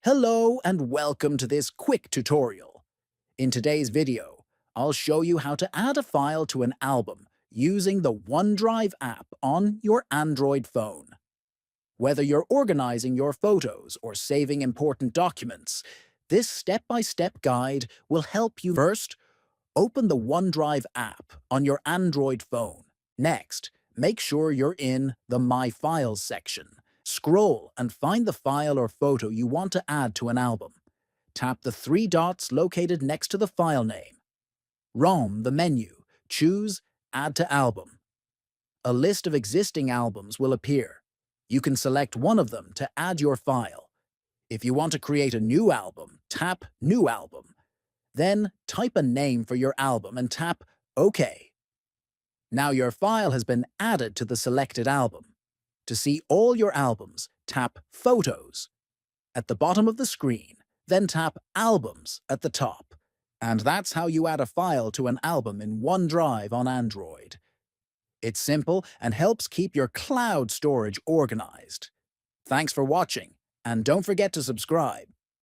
Hello and welcome to this quick tutorial. In today's video, I'll show you how to add a file to an album using the OneDrive app on your Android phone. Whether you're organizing your photos or saving important documents, this step-by-step guide will help you. First, open the OneDrive app on your Android phone. Next, make sure you're in the My Files section. Scroll and find the file or photo you want to add to an album. Tap the three dots located next to the file name. Roam the menu. Choose Add to Album. A list of existing albums will appear. You can select one of them to add your file. If you want to create a new album, tap New Album. Then type a name for your album and tap OK. Now your file has been added to the selected album. To see all your albums, tap Photos at the bottom of the screen, then tap Albums at the top. And that's how you add a file to an album in OneDrive on Android. It's simple and helps keep your cloud storage organized. Thanks for watching, and don't forget to subscribe.